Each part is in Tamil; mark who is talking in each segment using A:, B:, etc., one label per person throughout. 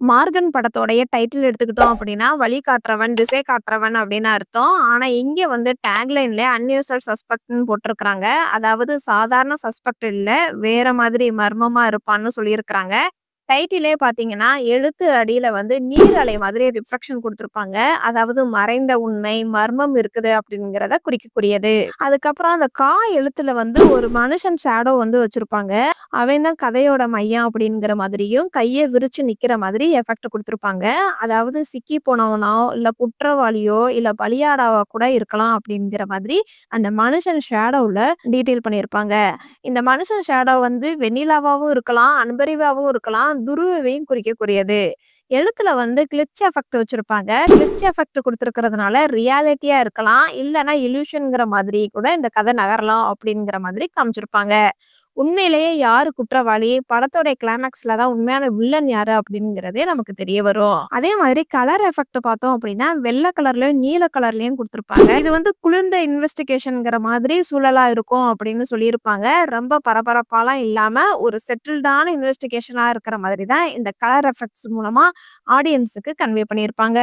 A: மார்கன் படத்தோடைய டைட்டில் எடுத்துக்கிட்டோம் அப்படின்னா, வழிகாட்டுறவன், திசை காட்டுறவன் அப்படின்னு அர்த்தம். ஆனா, இங்க வந்து டேக்லைன்ல அன்யூசுவல் சஸ்பெக்ட்ன்னு போட்டிருக்காங்க. அதாவது சாதாரண சஸ்பெக்ட் இல்ல, வேற மாதிரி மர்மமா இருப்பான்னு சொல்லியிருக்கிறாங்க. டைட்டிலே பார்த்தீங்கன்னா, எழுத்து அடியில வந்து நீர் அலை மாதிரி ரிஃப்ளெக்ஷன் குடுத்துருப்பாங்க. அதாவது மறைந்த உண்மை, மர்மம் இருக்குது அப்படிங்கிறத குறிக்கக்கூடியது. அதுக்கப்புறம் அந்த எழுத்துல வந்து ஒரு மனுஷன் ஷேடோ வந்து வச்சிருப்பாங்க. அவன் தான் கதையோட மையம் அப்படிங்கிற மாதிரியும், கைய விரிச்சு நிக்கிற மாதிரி எஃபெக்ட் குடுத்துருப்பாங்க. அதாவது சிக்கி போனவனோ, இல்ல குற்றவாளியோ, இல்ல பலியாடாவா கூட இருக்கலாம் அப்படிங்கிற மாதிரி அந்த மனுஷன் ஷேடோவுல டீட்டெயில் பண்ணியிருப்பாங்க. இந்த மனுஷன் ஷேடோ வந்து வெண்ணிலாவாவும் இருக்கலாம், அன்பரிவாவும் இருக்கலாம், துருவவையும் குறிக்கக்கூடியது. எழுத்துல வந்து கிளிட்ச் எஃபெக்ட் வச்சிருப்பாங்க. கிளிட்ச் எஃபெக்ட் குடுத்துருக்கிறதுனால ரியாலிட்டியா இருக்கலாம். இல்லன்னா இல்யூஷன்ங்கிற மாதிரி கூட இந்த கதை நகரலாம் அப்படிங்கிற மாதிரி காமிச்சிருப்பாங்க. உண்மையிலேயே யாரு குற்றவாளி? படத்தோட கிளைமாக்ஸ்ல தான் உண்மையான வில்லன் யாரு அப்படிங்கிறதே நமக்கு தெரிய வரும். அதே மாதிரி கலர் எஃபெக்ட் பார்த்தோம் அப்படின்னா, வெள்ள கலர்லயும், நீல கலர்லயும் குடுத்துருப்பாங்க. இது வந்து குளிர்ந்த இன்வெஸ்டிகேஷன்ங்கிற மாதிரி சூழலா இருக்கும் அப்படின்னு சொல்லியிருப்பாங்க. ரொம்ப பரபரப்பாலாம் இல்லாம ஒரு செட்டில்டான இன்வெஸ்டிகேஷனா இருக்கிற மாதிரி தான் இந்த கலர் எஃபெக்ட்ஸ் மூலமா ஆடியன்ஸுக்கு கன்வே பண்ணியிருப்பாங்க.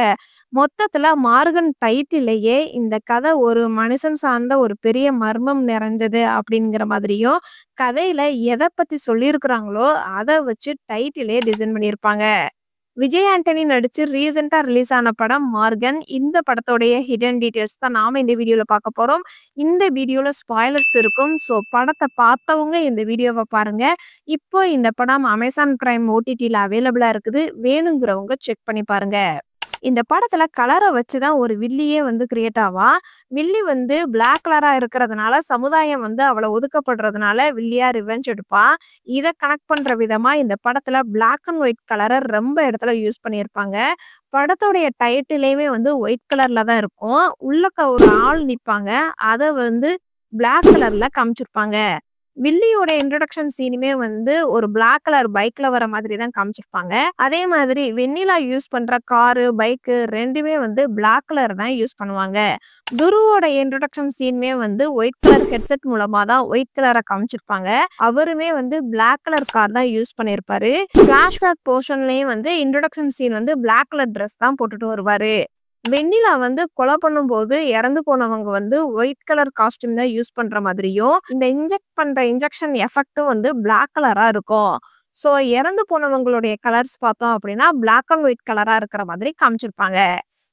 A: மொத்தத்துல மார்கன் டைட்டிலேயே இந்த கதை ஒரு மனுஷன் சார்ந்த ஒரு பெரிய மர்மம் நிறைஞ்சது அப்படிங்கிற மாதிரியும், கதையில எத பத்தி சொல்லியிருக்கிறாங்களோ, அத வச்சு டைட்டிலே டிசைன் பண்ணியிருப்பாங்க. விஜய் ஆண்டனி நடிச்சு ரீசென்ட்டா ரிலீஸ் ஆன படம் மார்கன். இந்த படத்தோடைய ஹிடன் டீட்டெயில்ஸ் தான் நாம இந்த வீடியோல பார்க்க போறோம். இந்த வீடியோல ஸ்பாய்லர்ஸ் இருக்கும். ஸோ படத்த பார்த்தவங்க இந்த வீடியோவ பாருங்க. இப்போ இந்த படம் அமேசான் பிரைம் ஓடிடில அவைலபிளா இருக்குது. வேணுங்கிறவங்க செக் பண்ணி பாருங்க. இந்த படத்துல கலர வச்சு தான் ஒரு வில்லியே வந்து கிரியேட் ஆவான். வில்லி வந்து பிளாக் கலரா இருக்கிறதுனால, சமுதாயம் வந்து அவள ஒதுக்கப்படுறதுனால வில்லியா ரிவெஞ்ச் எடுப்பா. இத கனெக்ட் பண்ற விதமா இந்த படத்துல பிளாக் அண்ட் ஒயிட் கலர ரொம்ப இடத்துல யூஸ் பண்ணியிருப்பாங்க. படத்தோடைய டைட்டிலேயுமே வந்து ஒயிட் கலர்ல தான் இருக்கும். உள்ளக்க ஒரு ஆள் நிப்பாங்க. அத வந்து பிளாக் கலர்ல காமிச்சிருப்பாங்க. வில்லியோட இன்ட்ரோடக்ஷன் சீனுமே வந்து ஒரு பிளாக் கலர் பைக்ல வர மாதிரி தான் காமிச்சிருப்பாங்க. அதே மாதிரி வெண்ணிலா யூஸ் பண்ற காரு, பைக்கு 2மே வந்து பிளாக் கலர் தான் யூஸ் பண்ணுவாங்க. துருவோட இன்ட்ரோடக்ஷன் சீனுமே வந்து ஒயிட் கலர் ஹெட்செட் மூலமா தான் ஒயிட் கலர காமிச்சிருப்பாங்க. அவருமே வந்து பிளாக் கலர் கார் தான் யூஸ் பண்ணியிருப்பாரு. ஃபிளாஷ்பேக் போர்ஷன்லயும் வந்து இன்ட்ரோடக்ஷன் சீன் வந்து பிளாக் கலர் ட்ரெஸ் தான் போட்டுட்டு வருவாரு. வெண்ணிலா வந்து கொலை பண்ணும்போது இறந்து போனவங்க வந்து ஒயிட் கலர் காஸ்டியூம் தான் யூஸ் பண்ற மாதிரியும், இந்த இன்ஜெக்ட் பண்ற இன்ஜெக்ஷன் எஃபெக்ட்டும் வந்து பிளாக் கலரா இருக்கும். ஸோ இறந்து போனவங்களுடைய கலர்ஸ் பார்த்தோம் அப்படின்னா, பிளாக் அண்ட் ஒயிட் கலரா இருக்கிற மாதிரி காமிச்சிருப்பாங்க.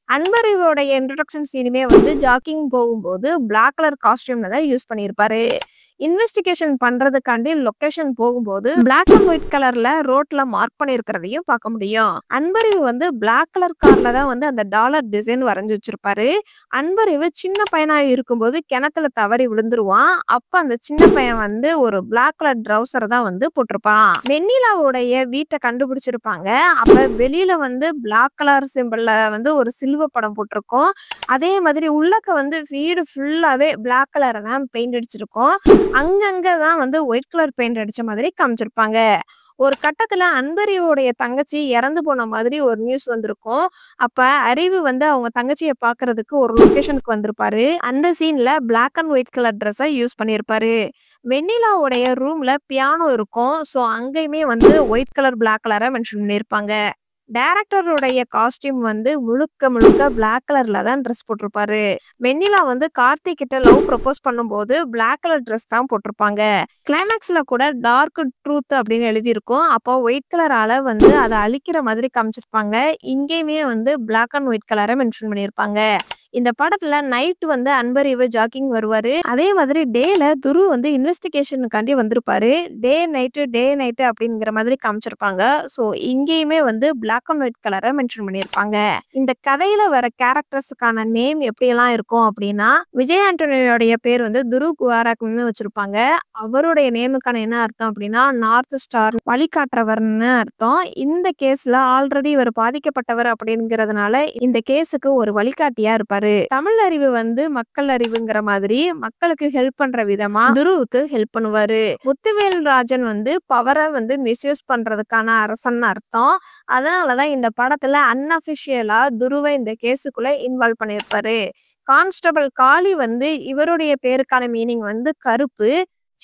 A: அன்பரிவோடைய இன்ட்ரோடக்ஷன் சீனுமே வந்து ஜாக்கிங் போகும்போது பிளாக் கலர் காஸ்டியூம்ல தான் யூஸ் பண்ணியிருப்பாரு. இன்வெஸ்டிகேஷன் பண்றதுக்காண்டி லொகேஷன் போகும்போது பிளாக் அண்ட் ஒயிட் கலர்ல ரோட்ல மார்க் பண்ணியிருக்கிறதையும் பார்க்க முடியும். அன்பரிவு வந்து பிளாக் கலர் கார்ல தான் வந்து அந்த டாலர் டிசைன் வரைஞ்சு வச்சிருப்பாரு. அன்பரிவு சின்ன பையனா இருக்கும்போது கிணத்துல தவறி விழுந்துருவான். அப்ப அந்த சின்ன பையன் வந்து ஒரு பிளாக் கலர் ட்ரௌசர் தான் வந்து போட்டிருப்பான். வெண்ணிலாவுடைய வீட்டை கண்டுபிடிச்சிருப்பாங்க. அப்ப வெளியில வந்து பிளாக் கலர் சிம்பிள்ல வந்து ஒரு சில்வர் படம் போட்டிருக்கோம். அதே மாதிரி உள்ளக்க வந்து வீடு ஃபுல்லாவே பிளாக் கலர் தான் பெயிண்ட் அடிச்சிருக்கும். அங்கங்க தான் வந்து ஒயிட் கலர் பெயிண்ட் அடிச்ச மாதிரி காமிச்சிருப்பாங்க. ஒரு கட்டத்துல அன்பரியோடைய தங்கச்சி இறந்து போன மாதிரி ஒரு நியூஸ் வந்திருக்கும். அப்ப அறிவு வந்து அவங்க தங்கச்சிய பாக்குறதுக்கு ஒரு லொகேஷனுக்கு வந்திருப்பாரு. அந்த சீன்ல பிளாக் அண்ட் ஒயிட் கலர் ட்ரெஸ்ஸை யூஸ் பண்ணியிருப்பாரு. வெண்ணிலாவுடைய ரூம்ல பியானோ இருக்கும். ஸோ அங்கேயுமே வந்து ஒயிட் கலர் பிளாக் கலரை மென்ஷன் பண்ணியிருப்பாங்க. டைரக்டருடைய காஸ்டியூம் வந்து முழுக்க முழுக்க பிளாக் கலர்ல தான் ட்ரெஸ் போட்டிருப்பாரு. வெண்ணிலா வந்து கார்த்திக் கிட்ட லவ் ப்ரப்போஸ் பண்ணும்போது பிளாக் கலர் ட்ரெஸ் தான் போட்டிருப்பாங்க. கிளைமேக்ஸ்ல கூட டார்க் ட்ரூத் அப்படின்னு எழுதியிருக்கும். அப்போ ஒயிட் கலரால வந்து அதை அழிக்கிற மாதிரி காமிச்சிருப்பாங்க. இங்கேயுமே வந்து பிளாக் அண்ட் ஒயிட் கலரை மென்ஷன் பண்ணியிருப்பாங்க. இந்த படத்துல நைட் வந்து அன்பரிவு ஜாக்கிங் வருவாரு. அதே மாதிரி டேல துரு வந்து இன்வெஸ்டிகேஷனுக்காண்டி வந்திருப்பாரு. டே நைட்டு அப்படிங்கிற மாதிரி காமிச்சிருப்பாங்க. ஸோ இங்கேயுமே வந்து பிளாக் அண்ட் ஒயிட் கலரை மென்ஷன் பண்ணியிருப்பாங்க. இந்த கதையில வர கேரக்டர்ஸுக்கான நேம் எப்படியெல்லாம் இருக்கும் அப்படின்னா, விஜய் ஆண்டனியோடைய பேர் வந்து துரு குவாராக்னு வச்சிருப்பாங்க. அவருடைய நேமுக்கான என்ன அர்த்தம் அப்படின்னா, நார்த் ஸ்டார், வழிகாட்டுறவர்னு அர்த்தம். இந்த கேஸ்ல ஆல்ரெடி இவர் பாதிக்கப்பட்டவர் அப்படிங்கிறதுனால இந்த கேஸுக்கு ஒரு வழிகாட்டியா இருப்பாரு. தமிழ் அறிவு வந்து மக்கள் அறிவுங்கிற மாதிரி மக்களுக்கு ஹெல்ப் பண்ற விதமா துருவுக்கு ஹெல்ப் பண்ணுவாரு. முத்துவேல் ராஜன் வந்து பவரை வந்து மிஸ்யூஸ் பண்றதுக்கான அரசன் அர்த்தம். அதனாலதான் இந்த படத்துல அன்அபிஷியலா துருவை இந்த கேஸுக்குள்ள இன்வால்வ் பண்ணியிருப்பாரு. கான்ஸ்டபிள் காளி வந்து இவருடைய பேருக்கான மீனிங் வந்து கருப்பு.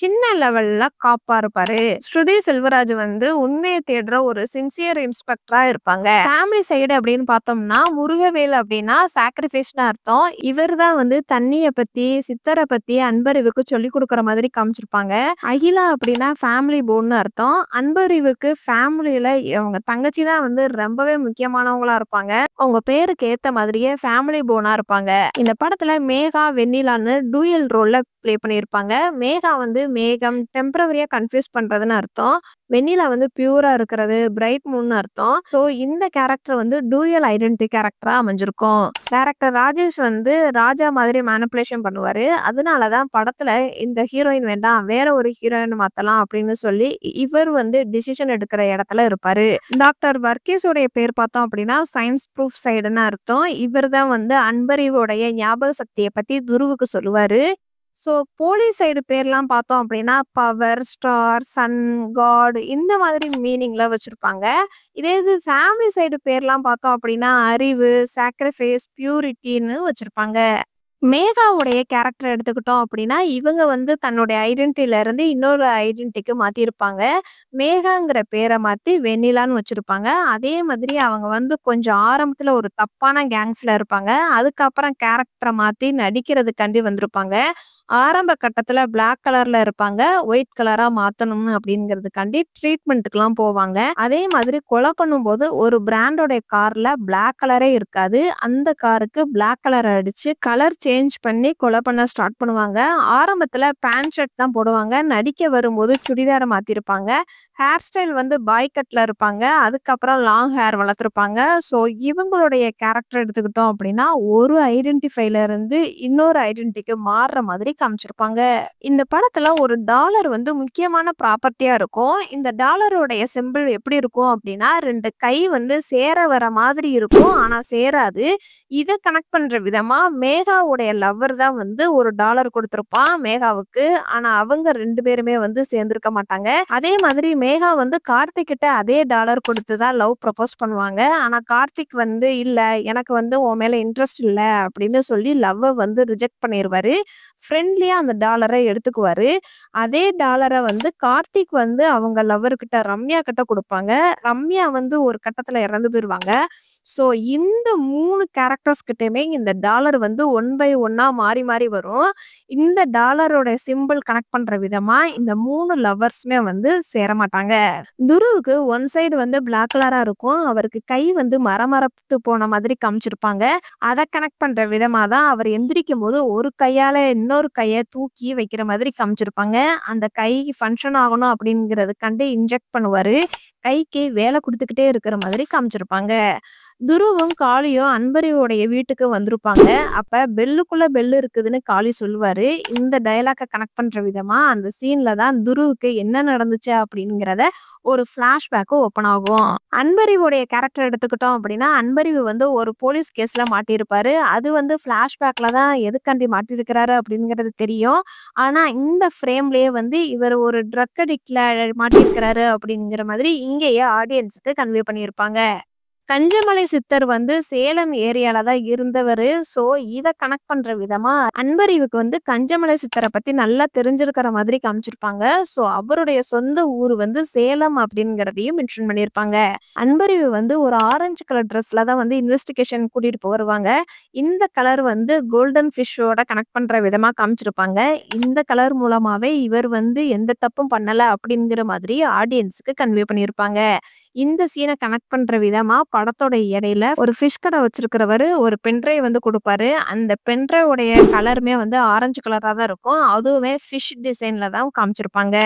A: சின்ன லெவல்ல காப்பா இருப்பாரு. ஸ்ருதி செல்வராஜ் வந்து உண்மைய தேடுற ஒரு சின்சியர் இன்ஸ்பெக்டரா இருப்பாங்க. ஃபேமிலி சைடு அப்படின்னு பார்த்தோம்னா, முருகவேல் அப்படின்னா சாக்ரிஃபைஸ்ன்னு அர்த்தம். இவர் தான் வந்து தண்ணிய பத்தி, சித்தர பத்தி அன்பறிவுக்கு சொல்லிக் குடுக்குற மாதிரி காமிச்சிருப்பாங்க. அகிலா அப்படின்னா ஃபேமிலி போன்னு அர்த்தம். அன்பறிவுக்கு ஃபேமிலில அவங்க தங்கச்சி தான் வந்து ரொம்பவே முக்கியமானவங்களா இருப்பாங்க. அவங்க பேருக்கு ஏத்த மாதிரியே ஃபேமிலி போனா இருப்பாங்க. இந்த படத்துல மேகா, வெண்ணிலான்னு டூயல் ரோல்ல ப்ளே பண்ணியிருப்பாங்க. மேகா வந்து மேகம், டெம்பரவரியா கன்ஃப்யூஸ் பண்றதுன்னு அர்த்தம். வெண்ணிலா வந்து பியூரா இருக்கிறது, பிரைட் மூன்னு அர்த்தம். ஸோ இந்த கேரக்டர் வந்து டூயல் ஐடென்டிட்டி கேரக்டரா அமைஞ்சிருக்கும். டைரக்டர் ராஜேஷ் வந்து ராஜா மாதிரி மேனிபுலேஷன் பண்ணுவாரு. அதனால தான் படத்துல இந்த ஹீரோயின் வேண்டாம், வேற ஒரு ஹீரோயின் மாத்தலாம் அப்படின்னு சொல்லி இவர் வந்து டிசிஷன் எடுக்கிற இடத்துல இருப்பாரு. டாக்டர் வர்கீஸோடைய பேர் பார்த்தோம் அப்படின்னா சயின்ஸ் ப்ரூஃப் சைடுன்னு அர்த்தம். இவர் தான் வந்து அன்பறிவோடைய ஞாபக சக்தியை பத்தி துருவுக்கு சொல்லுவாரு. ஸோ போலீஸ் சைடு பேர்லாம் பார்த்தோம் அப்படின்னா பவர், ஸ்டார், சன், காட் இந்த மாதிரி மீனிங்ல வச்சிருப்பாங்க. இதே இது ஃபேமிலி சைடு பேர்லாம் பார்த்தோம் அப்படின்னா அறிவு, சாக்ரிஃபைஸ், பியூரிட்டின்னு வச்சிருப்பாங்க. மேகாவுடைய கேரக்டர் எடுத்துக்கிட்டோம் அப்படின்னா, இவங்க வந்து தன்னுடைய ஐடென்டிட்டில இருந்து இன்னொரு ஐடென்டிட்டிக்கு மாத்தியிருப்பாங்க. மேகாங்கிற பேர மாத்தி வெண்ணிலான்னு வச்சிருப்பாங்க. அதே மாதிரி அவங்க வந்து கொஞ்சம் ஆரம்பத்துல ஒரு தப்பான கேங்ஸ்ல இருப்பாங்க. அதுக்கப்புறம் கேரக்டர மாத்தி நடிக்கிறதுக்காண்டி வந்திருப்பாங்க. ஆரம்ப கட்டத்துல பிளாக் கலர்ல இருப்பாங்க. ஒயிட் கலரா மாத்தணும்னு அப்படிங்கிறதுக்காண்டி ட்ரீட்மெண்ட்டுக்குலாம் போவாங்க. அதே மாதிரி கொலை பண்ணும்போது ஒரு பிராண்டோட கார்ல பிளாக் கலரே இருக்காது. அந்த காருக்கு பிளாக் கலர் அடிச்சு கலர் சேஞ்ச் பண்ணி கொலை பண்ண ஸ்டார்ட் பண்ணுவாங்க. ஆரம்பத்துல பேண்ட் ஷர்ட் தான் போடுவாங்க. நடிக்க வரும்போது சுடிதார மாத்திருப்பாங்க. ஹேர் ஸ்டைல் வந்து பாய் கட்ல இருப்பாங்க. அதுக்கப்புறம் லாங் ஹேர் வளர்த்துருப்பாங்க. ஸோ இவங்களுடைய கேரக்டர் எடுத்துக்கிட்டோம் அப்படின்னா, ஒரு ஐடென்டிஃபைல இருந்து இன்னொரு ஐடென்டிட்டிக்கு மாறுற மாதிரி காமிச்சிருப்பாங்க. இந்த படத்துல ஒரு டாலர் வந்து முக்கியமான ப்ராப்பர்ட்டியா இருக்கும். இந்த டாலருடைய சிம்பிள் எப்படி இருக்கும் அப்படின்னா, 2 கை வந்து சேர வர மாதிரி இருக்கும். ஆனா சேராது. இத கனெக்ட் பண்ற விதமா மேகாவுடைய லவ்வர் தான் வந்து ஒரு டாலர் குடுத்திருப்பான் மேகாவுக்கு. ஆனா அவங்க 2 பேருமே வந்து சேர்ந்திருக்க மாட்டாங்க. அதே மாதிரி மேகா வந்து கார்த்திக் கிட்ட அதே டாலர் குடுத்து தான் லவ் ப்ரப்போஸ் பண்ணுவாங்க. ஆனா கார்த்திக் வந்து இல்ல எனக்கு வந்து உன் மேல இன்ட்ரெஸ்ட் இல்ல அப்படின்னு சொல்லி லவ்வ வந்து ரிஜெக்ட் பண்ணிருவாரு. ஃப்ரெண்ட்லியா அந்த டாலர எடுத்துக்குவாரு. அதே டாலர வந்து கார்த்திக் வந்து அவங்க லவ்வர் கிட்ட ரம்யா கிட்ட குடுப்பாங்க. ரம்யா வந்து ஒரு கட்டத்துல இறந்து போயிருவாங்க. ஸோ இந்த 3 கேரக்டர்ஸ் கிட்டயுமே இந்த டாலர் வந்து ஒன் பை ஒன்னா மாறி மாறி வரும். இந்த டாலரோட சிம்பிள் கனெக்ட் பண்ற விதமா இந்த 3 லவ்வர்ஸுமே வந்து சேரமாட்டாங்க. துருவுக்கு ஒன் சைடு வந்து பிளாக் கலரா இருக்கும். அவருக்கு கை வந்து மரமரத்து போன மாதிரி காமிச்சிருப்பாங்க. அத கனெக்ட் பண்ற விதமா தான் அவர் எந்திரிக்கும்போது ஒரு கையால இன்னொரு கைய தூக்கி வைக்கிற மாதிரி காமிச்சிருப்பாங்க. அந்த கை ஃபங்ஷன் ஆகணும் அப்படிங்கிறதுக்காண்டி இன்ஜெக்ட் பண்ணுவாரு. கைக்கு வேலை குடுத்துக்கிட்டே இருக்கிற மாதிரி காமிச்சிருப்பாங்க. துருவும், காளியும் அன்பரியோடைய வீட்டுக்கு வந்திருப்பாங்க. அப்ப பெல்லுக்குள்ள பெல் இருக்குதுன்னு காளி சொல்லுவாரு. இந்த டயலாக்க கனெக்ட் பண்ற விதமா அந்த சீன்ல தான் துருவுக்கு என்ன நடந்துச்சு அப்படிங்கிறத ஒரு ஃபிளாஷ்பேக் ஓப்பன் ஆகும். அன்பரிவுடைய கேரக்டர் எடுத்துக்கிட்டோம் அப்படின்னா, அன்பரிவு வந்து ஒரு போலீஸ் கேஸ்ல மாட்டியிருப்பாரு. அது வந்து ஃபிளாஷ்பேக்ல தான் எதுக்காண்டி மாட்டியிருக்கிறாரு அப்படிங்கிறது தெரியும். ஆனா இந்த ஃப்ரேம்லயே வந்து இவர் ஒரு ட்ரக் அடிக்ட்ல மாட்டியிருக்கிறாரு அப்படிங்கிற மாதிரி இங்கேயே ஆடியன்ஸுக்கு கன்வே பண்ணியிருப்பாங்க. கஞ்சமலை சித்தர் வந்து சேலம் ஏரியால தான் இருந்தவரு. ஸோ இத கனெக்ட் பண்ற விதமா அன்பறிவுக்கு வந்து கஞ்சமலை சித்தரை பத்தி நல்லா தெரிஞ்சிருக்கிற மாதிரி காமிச்சிருப்பாங்க. ஸோ அவருடைய சொந்த ஊர் வந்து சேலம் அப்படிங்கிறதையும் மென்ஷன் பண்ணியிருப்பாங்க. அன்பறிவு வந்து ஒரு ஆரஞ்சு கலர் ட்ரெஸ்ல தான் வந்து இன்வெஸ்டிகேஷன் கூட்டிட்டு வருவாங்க. இந்த கலர் வந்து கோல்டன் ஃபிஷ்ஷோட கனெக்ட் பண்ற விதமா காமிச்சிருப்பாங்க. இந்த கலர் மூலமாவே இவர் வந்து எந்த தப்பும் பண்ணல அப்படிங்கிற மாதிரி ஆடியன்ஸுக்கு கன்வே பண்ணியிருப்பாங்க. இந்த சீனை கனெக்ட் பண்ற விதமா படத்தோட இடையில ஒரு ஃபிஷ் கடை வச்சிருக்கிறவரு ஒரு பென்ட்ரைவ் வந்து குடுப்பாரு. அந்த பென்ட்ரைவ் உடைய கலருமே வந்து ஆரஞ்சு கலரா தான் இருக்கும். அதுவுமே ஃபிஷ் டிசைன்ல தான் காமிச்சிருப்பாங்க.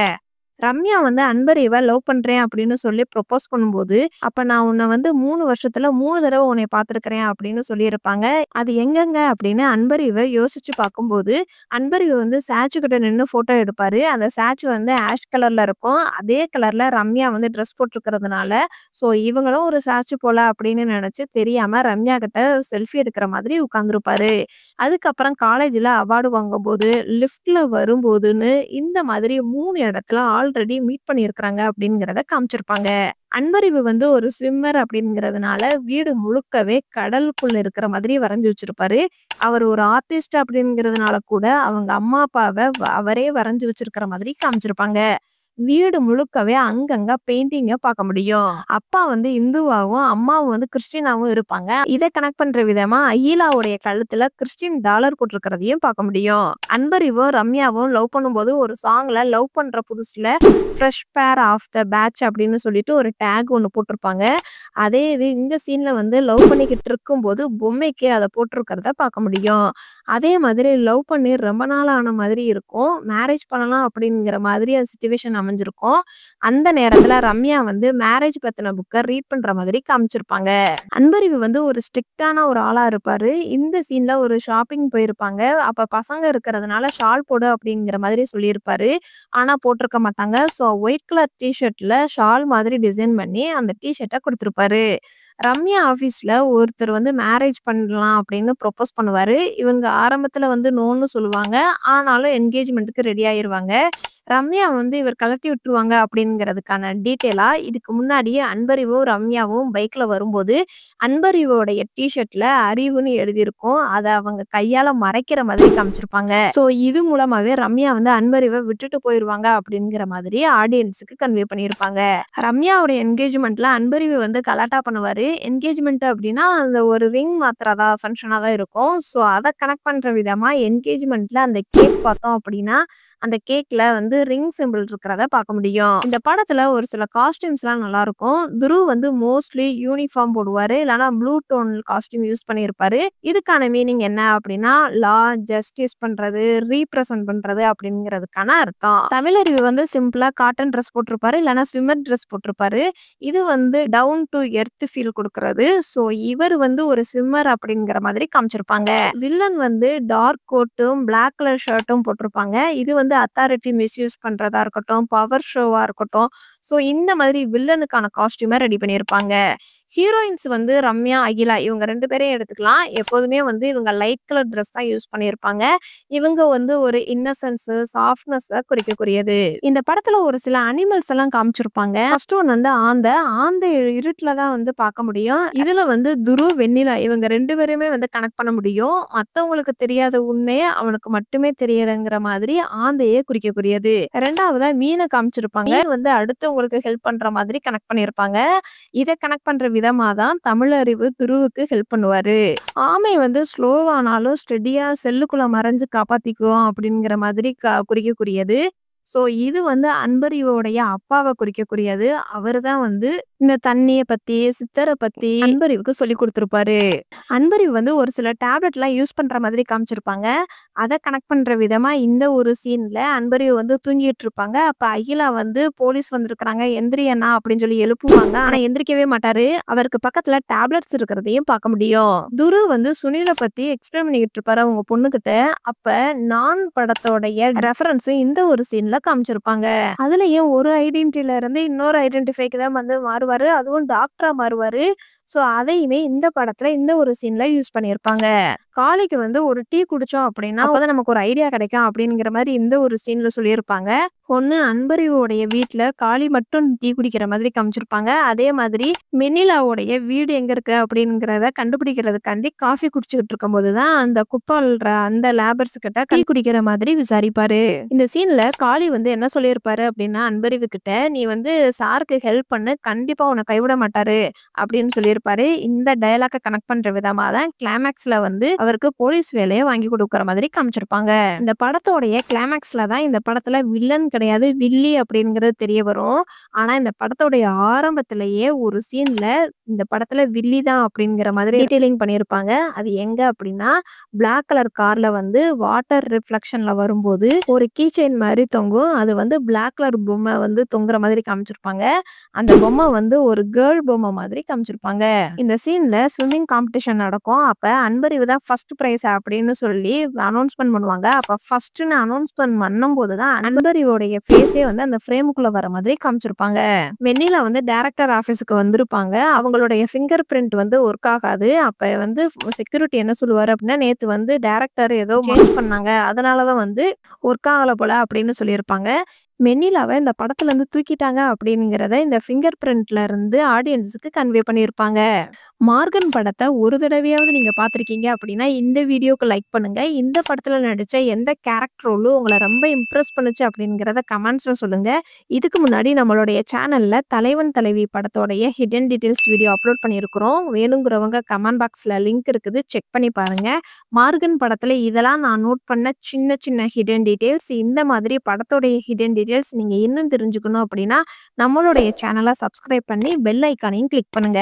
A: ரம்யா வந்து அன்பரிவ லவ் பண்றேன் அப்படின்னு சொல்லி ப்ரொபோஸ் பண்ணும்போது, அப்ப நான் உன்ன வந்து 3 வருஷத்துல 3 தடவ உன்னைய பார்த்துருக்கிறேன் அப்படின்னு சொல்லியிருப்பாங்க. அது எங்கங்க அப்படின்னு அன்பரிவ யோசிச்சு பார்க்கும்போது, அன்பரிவ் வந்து ஸ்டாச்சு கிட்ட நின்னு ஃபோட்டோ எடுப்பாரு. அந்த ஸ்டாச்சு வந்து ஆஷ் கலர்ல இருக்கும். அதே கலர்ல ரம்யா வந்து ட்ரெஸ் போட்டிருக்கிறதுனால, ஸோ இவங்களும் ஒரு ஸ்டாச்சு போல அப்படின்னு நினைச்சு தெரியாம ரம்யா கிட்ட செல்ஃபி எடுக்கிற மாதிரி உட்கார்ந்திருப்பாரு. அதுக்கப்புறம் காலேஜ்ல அவார்டு வாங்கும்போது, லிஃப்ட்ல வரும்போதுன்னு இந்த மாதிரி 3 இடத்துல ஆல்ரெடி மீட் பண்ணியிருக்கிறாங்க அப்படிங்கிறத காமிச்சிருப்பாங்க. அன்பறிவு வந்து ஒரு ஸ்விம்மர் அப்படிங்கிறதுனால வீடு முழுக்கவே கடலுக்குள்ள இருக்கிற மாதிரி வரைஞ்சு வச்சிருப்பாரு. அவர் ஒரு ஆர்டிஸ்ட் அப்படிங்கிறதுனால கூட அவங்க அம்மா அப்பாவை அவரே வரைஞ்சு வச்சிருக்கிற மாதிரி காமிச்சிருப்பாங்க. வீடு முழுக்கவே அங்கங்க பெயிண்டிங்க பார்க்க முடியும். அப்பா வந்து இந்துவாவும், அம்மாவும் வந்து கிறிஸ்டினாவும் இருப்பாங்க. இத கனெக்ட் பண்ற விதமா அகிலாவுடைய கழுத்துல கிறிஸ்டின் டாலர் போட்டிருக்கிறதையும் பார்க்க முடியும். அன்பரிவும், ரம்யாவும் லவ் பண்ணும்போது ஒரு சாங்ல லவ் பண்ற புதுசுல fresh pair of the batch அப்படின்னு சொல்லிட்டு ஒரு டேக் ஒண்ணு போட்டிருப்பாங்க. அதே இது இந்த சீன்ல வந்து லவ் பண்ணிக்கிட்டு இருக்கும்போது பொம்மைக்கு அத போட்டிருக்கிறத பார்க்க முடியும். அதே மாதிரி லவ் பண்ணி ரொம்ப நாள் ஆன மாதிரி இருக்கும். மேரேஜ் பண்ணலாம் அப்படிங்கிற மாதிரி அந்த சிச்சுவேஷன் அமைஞ்சிருக்கும். அந்த நேரத்துல ரம்யா வந்து மேரேஜ் பத்தின புக்க ரீட் பண்ற மாதிரி காமிச்சிருப்பாங்க. அன்பறிவு வந்து ஒரு ஸ்ட்ரிக்ட்டான ஒரு ஆளா இருப்பாரு. இந்த சீன்ல ஒரு ஷாப்பிங் போயிருப்பாங்க. அப்ப பசங்க இருக்கிறதுனால ஷால் போடு அப்படிங்கிற மாதிரி சொல்லியிருப்பாரு. ஆனா போட்டிருக்க மாட்டாங்க. ஸோ ஒயிட் கலர் டீ ஷர்ட்ல ஷால் மாதிரி டிசைன் பண்ணி அந்த டீ ஷர்ட்ட குடுத்திருப்பாரு. ரம்யா ஆஃபீஸ்ல ஒருத்தர் வந்து மேரேஜ் பண்ணலாம் அப்படின்னு ப்ரொபோஸ் பண்ணுவாரு. இவங்க ஆரம்பத்துல வந்து நோன்னு சொல்லுவாங்க. ஆனாலும் என்கேஜ்மென்ட்க்கு ரெடி ஆயிருவாங்க. ரம்யா வந்து இவர் கழட்டி விட்டுருவாங்க அப்படிங்கிறதுக்கான டீட்டெயிலா இதுக்கு முன்னாடியே அன்பறிவும், ரம்யாவும் பைக்ல வரும்போது, அன்பறிவோடைய டீ ஷர்ட்ல அறிவுன்னு எழுதியிருக்கும். அத அவங்க கையால மறைக்கிற மாதிரி காமிச்சிருப்பாங்க. ஸோ இது மூலமாவே ரம்யா வந்து அன்பறிவ விட்டுட்டு போயிருவாங்க அப்படிங்கிற மாதிரி ஆடியன்ஸுக்கு கன்வே பண்ணியிருப்பாங்க. ரம்யாவோட என்கேஜ்மென்ட்ல அன்பறிவு வந்து கலாட்டா பண்ணுவாரு. என்கேஜ்மென்ட் அப்படின்னா அந்த ஒரு ரிங் மாத்துறதா ஃபங்ஷனா தான் இருக்கும். ஸோ அத கனெக்ட் பண்ற விதமா என்கேஜ்மென்ட்ல அந்த கேக் பார்த்தோம் அப்படின்னா, அந்த கேக்ல வந்து ரிங் சிம்பிள் இருக்கிறத பார்க்க முடியும். இந்த படத்துல ஒரு சில காஸ்டியூம்ஸ்லாம் நல்லா இருக்கும். துருவ் வந்து மோஸ்ட்லி யூனிஃபார்ம் போடுவாரு. இல்லனா ப்ளூ டோன் காஸ்டியூம் யூஸ் பண்ணியிருப்பாரு. இதுக்கான மீனிங் என்ன அப்படின்னா, லா, ஜஸ்டிஸ் பண்றது, ரீப்ரசன்ட் பண்றது அப்படிங்கிறதுக்கான அர்த்தம். தமிழறிவு வந்து சிம்பிளா காட்டன் ட்ரெஸ் போட்டிருப்பாரு. இல்லனா ஸ்விம்மர் ட்ரெஸ் போட்டிருப்பாரு. இது வந்து டவுன் டு எர்த் ஃபீல் குடுக்குறது. ஸோ இவர் வந்து ஒரு ஸ்விம்மர் அப்படிங்கிற மாதிரி காமிச்சிருப்பாங்க. வில்லன் வந்து டார்க் கோட்டும், பிளாக் கலர் ஷர்ட்டும் போட்டிருப்பாங்க. இது வந்து அத்தாரிட்டி மிஸ்யூஸ் பண்றதா இருக்கட்டும், பவர் ஷோவா இருக்கட்டும். ஸோ இந்த மாதிரி வில்லனுக்கான காஸ்டியூம ரெடி பண்ணியிருப்பாங்க. ஹீரோயின்ஸ் வந்து ரம்யா, அகிலா இவங்க 2 பேரையும் எடுத்துக்கலாம். எப்போதுமே வந்து இவங்க லைட் கலர் ட்ரெஸ் தான் யூஸ் பண்ணியிருப்பாங்க. இவங்க வந்து ஒரு இன்னசென்ஸ், சாஃப்ட்னஸ குறிக்கக்கூடியது. இந்த படத்துல ஒரு சில அனிமல்ஸ் எல்லாம் காமிச்சிருப்பாங்க. ஃபர்ஸ்ட் ஒன் வந்து ஆந்தை. ஆந்தை இருட்டுல தான் வந்து பார்க்க முடியும். இதுல வந்து துருவ், வெண்ணிலா இவங்க 2 பேரையுமே வந்து கனெக்ட் பண்ண முடியும். மத்தவங்களுக்கு தெரியாத உண்மைய அவனுக்கு மட்டுமே தெரியுதுங்கிற மாதிரி ஆந்தையே குறிக்கக்கூடியது. 2வதா மீனை காமிச்சிருப்பாங்க. மீன் வந்து அடுத்தவங்களுக்கு ஹெல்ப் பண்ற மாதிரி கனெக்ட் பண்ணியிருப்பாங்க. இத கனெக்ட் பண்ற விதமா தான் தமிழறிவு துருவுக்கு ஹெல்ப் பண்ணுவாரு. ஆமை வந்து ஸ்லோவானாலும் ஸ்டெடியா செல்லுக்குள்ள மறைஞ்சு காப்பாத்திக்குவோம் அப்படிங்கிற மாதிரி குறிக்கக்கூடியது. ஸோ இது வந்து அன்பறிவோடைய அப்பாவ குறிக்கக்கூடியது. அவரு தான் வந்து இந்த தண்ணிய பத்தி, சித்தர பத்தி அன்பறிவுக்கு சொல்லிக் குடுத்திருப்பாரு. அன்பறிவு வந்து ஒரு சில டேப்லெட்லாம் யூஸ் பண்ற மாதிரி காமிச்சிருப்பாங்க. அத கனெக்ட் பண்ற விதமா இந்த ஒரு சீன்ல அன்பறிவு வந்து தூங்கிட்டு இருப்பாங்க. அப்ப அகிலா வந்து போலீஸ் வந்திருக்காங்க, எந்திரி அண்ணா அப்படின்னு சொல்லி எழுப்புவாங்க. ஆனா எந்திரிக்கவே மாட்டாரு. அவருக்கு பக்கத்துல டேப்லெட்ஸ் இருக்கிறதையும் பார்க்க முடியும். துரு வந்து சுனில பத்தி எக்ஸ்பிளைன் பண்ணிக்கிட்டு இருப்பாரு அவங்க பொண்ணுகிட்ட. அப்ப நான் படத்தோடைய ரெஃபரன்ஸ் இந்த ஒரு சீன்ல காமிச்சிருப்பாங்க. அதுலயும் ஒரு ஐடென்டிட்டில இருந்து இன்னொரு ஐடென்டிஃபைக்கு தான் வந்து மாறுவாரு. அதுவும் டாக்டரா மாறுவாரு. ஸோ அதையுமே இந்த படத்துல இந்த ஒரு சீன்ல யூஸ் பண்ணியிருப்பாங்க. காலைக்கு வந்து ஒரு டீ குடிச்சோம் அப்படின்னா அப்பதான் நமக்கு ஒரு ஐடியா கிடைக்கும் அப்படிங்கிற மாதிரி இந்த ஒரு சீன்ல சொல்லியிருப்பாங்க. ஒண்ணு அன்பறிவோடைய வீட்டுல காளி மட்டும் டீ குடிக்கிற மாதிரி காமிச்சிருப்பாங்க. அதே மாதிரி வெண்ணிலாவுடைய வீடு எங்க இருக்கு அப்படிங்கிறத கண்டுபிடிக்கிறதுக்காண்டி காஃபி குடிச்சுக்கிட்டு இருக்கும் போதுதான் அந்த குப்பால்ற அந்த லேபர்ஸ் கிட்ட டீ குடிக்கிற மாதிரி விசாரிப்பாரு. இந்த சீன்ல காளி வந்து என்ன சொல்லியிருப்பாரு அப்படின்னா அன்பறிவு கிட்ட, நீ வந்து சாருக்கு ஹெல்ப் பண்ணு, கண்டிப்பா உன்னை கைவிட மாட்டாரு அப்படின்னு சொல்லியிருப்பாரு. இந்த டயலாக கனெக்ட் பண்ற விதமா தான் கிளைமேக்ஸ்ல வந்து அவருக்கு போலீஸ் வேலையை வாங்கி கொடுக்குற மாதிரி காமிச்சிருப்பாங்க. இந்த படத்தோடைய கிளைமேக்ஸ்ல தான் இந்த படத்துல வில்லன் கிடையாது, வில்லி அப்படிங்கிறது தெரிய வரும். ஆனா இந்த படத்தோடைய ஆரம்பத்திலேயே ஒரு சீன்ல இந்த படத்துல வில்லி தான் அப்படிங்கிற மாதிரி டீடைலிங் பண்ணியிருப்பாங்க. அது எங்க அப்படின்னா, பிளாக் கலர் கார்ல வந்து வாட்டர் ரிஃப்ளெக்ஷன்ல வரும்போது ஒரு கீ செயின் மாதிரி தொங்கும். அது வந்து பிளாக் கலர் பொம்மை வந்து தொங்குற மாதிரி காமிச்சிருப்பாங்க. அந்த பொம்மை வந்து ஒரு கேர்ள் பொம்மை மாதிரி காமிச்சிருப்பாங்க. இந்த சீன்ல ஸ்விம்மிங் காம்படிஷன் நடக்கும். அப்ப அன்பறிவு தான் ஃபர்ஸ்ட் பிரைஸ் அப்படின்னு சொல்லி அனௌன்ஸ்மென்ட் பண்ணுவாங்க. அப்ப ஃபர்ஸ்ட்னு அனௌன்ஸ்மென்ட் பண்ணும்போது தான் அன்பறிவோடைய ஃபேஸே வந்து அந்த ஃப்ரேமுக்குள்ள வர மாதிரி காமிச்சிருப்பாங்க. வெண்ணிலா வந்து டைரக்டர் ஆபீஸ்க்கு வந்திருப்பாங்க. அவங்களுடைய ஃபிங்கர் பிரிண்ட் வந்து ஒர்க் ஆகாது. அப்ப வந்து செக்யூரிட்டி என்ன சொல்லுவாரு அப்படின்னா, நேத்து வந்து டைரக்டர் ஏதோ சேஞ்ச் பண்ணாங்க. அதனாலதான் வந்து ஒர்க் ஆகல போல அப்படின்னு சொல்லியிருப்பாங்க. வெண்ணிலாவ இந்த படத்துலருந்து தூக்கிட்டாங்க அப்படிங்கிறத இந்த ஃபிங்கர் பிரிண்ட்ல இருந்து ஆடியன்ஸுக்கு கன்வே பண்ணியிருப்பாங்க. மார்கன் படத்த ஒரு தடவையாவது நீங்க பார்த்துருக்கீங்க அப்படின்னா, இந்த வீடியோக்கு லைக் பண்ணுங்க. இந்த படத்துல நடிச்ச எந்த கேரக்டர் ரோலும் உங்கள ரொம்ப இம்ப்ரெஸ் பண்ணுச்சு அப்படிங்கிறத கமெண்ட்ஸ்ல சொல்லுங்க. இதுக்கு முன்னாடி நம்மளுடைய சேனல்ல தலைவன் தலைவி படத்தோடைய ஹிடன் டீட்டெயில்ஸ் வீடியோ அப்லோட் பண்ணியிருக்கிறோம். வேணுங்கிறவங்க கமெண்ட் பாக்ஸ்ல லிங்க் இருக்குது. செக் பண்ணி பாருங்க. மார்கன் படத்துல இதெல்லாம் நான் நோட் பண்ண சின்ன சின்ன ஹிடன் டீட்டெயில்ஸ். இந்த மாதிரி படத்தோடைய ஹிடன் டீட்டெயில்ஸ் நீங்க இன்னும் தெரிஞ்சுக்கணும் அப்படின்னா, நம்மளுடைய சேனல சப்ஸ்கிரைப் பண்ணி பெல் ஐகானையும் கிளிக் பண்ணுங்க.